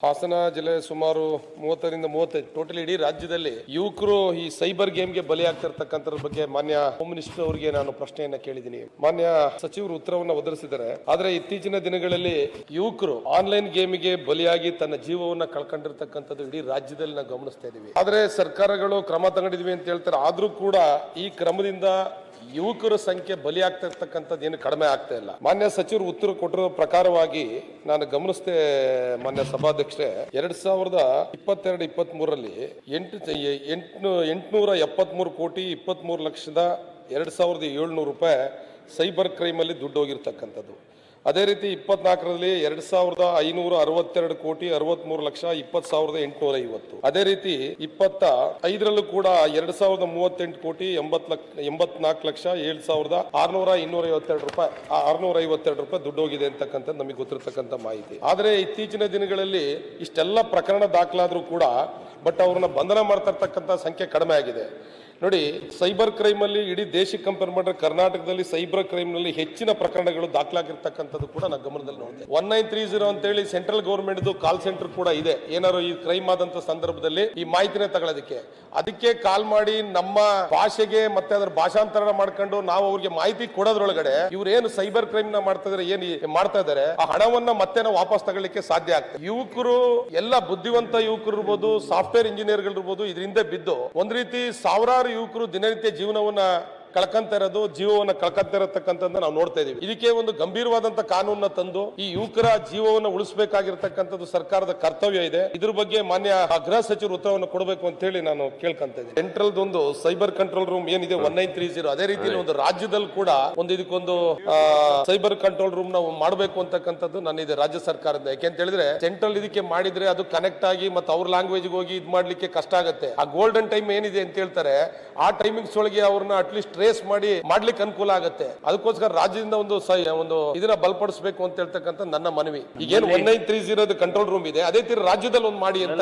ಹಾಸನ ಜಿಲ್ಲೆ ಸುಮಾರು 30ರಿಂದ 35 ಟೋಟಲ್ ಇಡೀ ರಾಜ್ಯದಲ್ಲಿ ಯುವಕರು ಈ ಸೈಬರ್ ಗೇಮ್ಗೆ ಬಲಿಯಾಗ್ತಿರ್ತಕ್ಕಂಥದ್ರ ಬಗ್ಗೆ ಮಾನ್ಯ ಹೋಮ್ ಮಿನಿಸ್ಟರ್ ಅವರಿಗೆ ನಾನು ಪ್ರಶ್ನೆಯನ್ನ ಕೇಳಿದ್ದೀನಿ. ಮಾನ್ಯ ಸಚಿವರು ಉತ್ತರವನ್ನ ಒದಗಿಸಿದ್ದಾರೆ. ಆದ್ರೆ ಇತ್ತೀಚಿನ ದಿನಗಳಲ್ಲಿ ಯುವಕರು ಆನ್ಲೈನ್ ಗೇಮಿಗೆ ಬಲಿಯಾಗಿ ತನ್ನ ಜೀವವನ್ನ ಕಳ್ಕೊಂಡಿರ್ತಕ್ಕಂಥದ್ದು ಇಡೀ ರಾಜ್ಯದಲ್ಲಿ ನಾವು ಗಮನಿಸ್ತಾ ಇದೀವಿ. ಆದ್ರೆ ಸರ್ಕಾರಗಳು ಕ್ರಮ ತಗೊಂಡಿದ್ವಿ ಅಂತ ಹೇಳ್ತಾರೆ. ಆದ್ರೂ ಕೂಡ ಈ ಕ್ರಮದಿಂದ ಯುವಕರ ಸಂಖ್ಯೆ ಬಲಿಯಾಗ್ತಿರ್ತಕ್ಕಂಥದ್ದು ಏನು ಕಡಿಮೆ ಆಗ್ತಾ ಇಲ್ಲ. ಮಾನ್ಯ ಸಚಿವರು ಉತ್ತರ ಕೊಟ್ಟಿರೋ ಪ್ರಕಾರವಾಗಿ ನಾನು ಗಮನಿಸಿದೆ ಮಾನ್ಯ ಸಭಾಧ್ಯಕ್ಷರೇ, 2022-23ರಲ್ಲಿ 873 ಕೋಟಿ 23,23,700 ರೂಪಾಯಿ ಸೈಬರ್ ಕ್ರೈಮ್ ಅಲ್ಲಿ ದುಡ್ಡು ಹೋಗಿರ್ತಕ್ಕಂಥದ್ದು. ಅದೇ ರೀತಿ 24ರಲ್ಲಿ 2,562 ಕೋಟಿ 63,20,850. ಅದೇ ರೀತಿ 25ರಲ್ಲೂ ಕೂಡ 2,038 ಕೋಟಿ 84,07,652 ರೂಪಾಯಿ 652 ರೂಪಾಯಿ ದುಡ್ಡು ಹೋಗಿದೆ ಅಂತಕ್ಕಂಥ ನಮಗೆ ಗೊತ್ತಿರತಕ್ಕಂಥ ಮಾಹಿತಿ. ಆದ್ರೆ ಇತ್ತೀಚಿನ ದಿನಗಳಲ್ಲಿ ಇಷ್ಟೆಲ್ಲ ಪ್ರಕರಣ ದಾಖಲಾದ್ರೂ ಕೂಡ ಬಟ್ ಅವ್ರನ್ನ ಬಂಧನ ಮಾಡ್ತಾ ಇರ್ತಕ್ಕಂಥ ಸಂಖ್ಯೆ ಕಡಿಮೆ ಆಗಿದೆ. ನೋಡಿ, ಸೈಬರ್ ಕ್ರೈಮ್ ಅಲ್ಲಿ ಇಡೀ ದೇಶಕ್ಕೆ ಕಂಪೇರ್ ಮಾಡಿದ್ರೆ ಕರ್ನಾಟಕದಲ್ಲಿ ಸೈಬರ್ ಕ್ರೈಮ್ ನಲ್ಲಿ ಹೆಚ್ಚಿನ ಪ್ರಕರಣಗಳು ದಾಖಲಾಗಿರ್ತಕ್ಕಂಥದ್ದು ಕೂಡ ನಾವು ಗಮನದಲ್ಲಿ ನೋಡಿದೆ. 1930 ಅಂತ ಹೇಳಿ ಸೆಂಟ್ರಲ್ ಗವರ್ಮೆಂಟ್ ಕಾಲ್ ಸೆಂಟರ್ ಕೂಡ ಇದೆ. ಏನಾದ್ರು ಈ ಕ್ರೈಮ್ ಆದಂತ ಸಂದರ್ಭದಲ್ಲಿ ಈ ಮಾಹಿತಿನ ತಗೊಳ್ಳೋದಕ್ಕೆ ಅದಕ್ಕೆ ಕಾಲ್ ಮಾಡಿ ನಮ್ಮ ಭಾಷೆಗೆ ಮತ್ತೆ ಅದರ ಭಾಷಾಂತರ ಮಾಡ್ಕೊಂಡು ನಾವು ಅವ್ರಿಗೆ ಮಾಹಿತಿ ಕೊಡೋದ್ರೊಳಗಡೆ ಇವ್ರು ಏನು ಸೈಬರ್ ಕ್ರೈಮ್ ನ ಮಾಡ್ತಾ ಇದಾರೆ, ಏನ್ ಮಾಡ್ತಾ ಇದಾರೆ, ಆ ಹಣವನ್ನ ಮತ್ತೆ ನಾವು ವಾಪಸ್ ತಗೊಳ್ಳಿಕ್ಕೆ ಸಾಧ್ಯ ಆಗ್ತದೆ. ಯುವಕರು ಎಲ್ಲ ಬುದ್ಧಿವಂತ ಯುವಕರು ಇರ್ಬೋದು, ಸಾಫ್ಟ್ವೇರ್ ಇಂಜಿನಿಯರ್ ಇರ್ಬೋದು, ಇದರಿಂದ ಬಿದ್ದು ಒಂದ್ ರೀತಿ ಸಾವಿರಾರು ಯುವಕರು ದಿನನಿತ್ಯ ಜೀವನವನ್ನ ಕಳ್ಕೊಂತ ಇರೋದು, ಜೀವವನ್ನ ಕಳ್ಕೊಂತ ಇರತಕ್ಕಂಥದ್ದು ನಾವು ನೋಡ್ತಾ ಇದೀವಿ. ಇದಕ್ಕೆ ಒಂದು ಗಂಭೀರವಾದಂತ ಕಾನೂನನ್ನ ತಂದು ಈ ಯುವಕರ ಜೀವವನ್ನ ಉಳಿಸಬೇಕಾಗಿರ್ತಕ್ಕಂಥದ್ದು ಸರ್ಕಾರದ ಕರ್ತವ್ಯ ಇದೆ. ಇದ್ರ ಬಗ್ಗೆ ಮಾನ್ಯ ಗೃಹ ಸಚಿವರು ಉತ್ತರವನ್ನು ಕೊಡಬೇಕು ಅಂತ ಹೇಳಿ ನಾನು ಕೇಳ್ಕೊಂತ ಇದ್ದೀನಿ. ಸೆಂಟ್ರಲ್ ಒಂದು ಸೈಬರ್ ಕಂಟ್ರೋಲ್ ರೂಮ್ ಏನಿದೆ 1930, ಅದೇ ರೀತಿ ಒಂದು ರಾಜ್ಯದಲ್ಲಿ ಕೂಡ ಇದಕ್ಕೊಂದು ಸೈಬರ್ ಕಂಟ್ರೋಲ್ ರೂಮ್ ನಾವು ಮಾಡಬೇಕು ಅಂತಕ್ಕಂಥದ್ದು ನನ್ನಿದೆ ರಾಜ್ಯ ಸರ್ಕಾರದ. ಯಾಕೆಂತ ಹೇಳಿದ್ರೆ ಸೆಂಟ್ರಲ್ ಇದಕ್ಕೆ ಮಾಡಿದ್ರೆ ಅದು ಕನೆಕ್ಟ್ ಆಗಿ ಮತ್ತೆ ಅವ್ರ ಲ್ಯಾಂಗ್ವೇಜ್ ಹೋಗಿ ಇದ್ ಮಾಡ್ಲಿಕ್ಕೆ ಕಷ್ಟ ಆಗುತ್ತೆ. ಆ ಗೋಲ್ಡನ್ ಟೈಮ್ ಏನಿದೆ ಅಂತ ಹೇಳ್ತಾರೆ, ಆ ಟೈಮಿಂಗ್ಸ್ ಒಳಗೆ ಅವ್ರನ್ನ ಅಟ್ಲೀಸ್ಟ್ ಟ್ರೇಸ್ ಮಾಡ್ಲಿಕ್ಕೆ ಅನುಕೂಲ ಆಗುತ್ತೆ. ಅದಕ್ಕೋಸ್ಕರ ರಾಜ್ಯದಿಂದ ಒಂದು ಇದನ್ನ ಬಲಪಡಿಸಬೇಕು ಅಂತ ಹೇಳ್ತಕ್ಕಂಥ ನನ್ನ ಮನವಿ. ಈಗೇನು 1930 ಕಂಟ್ರೋಲ್ ರೂಮ್ ಇದೆ, ಅದೇ ತೀರ ರಾಜ್ಯದಲ್ಲಿ ಒಂದು ಮಾಡಿ ಅಂತ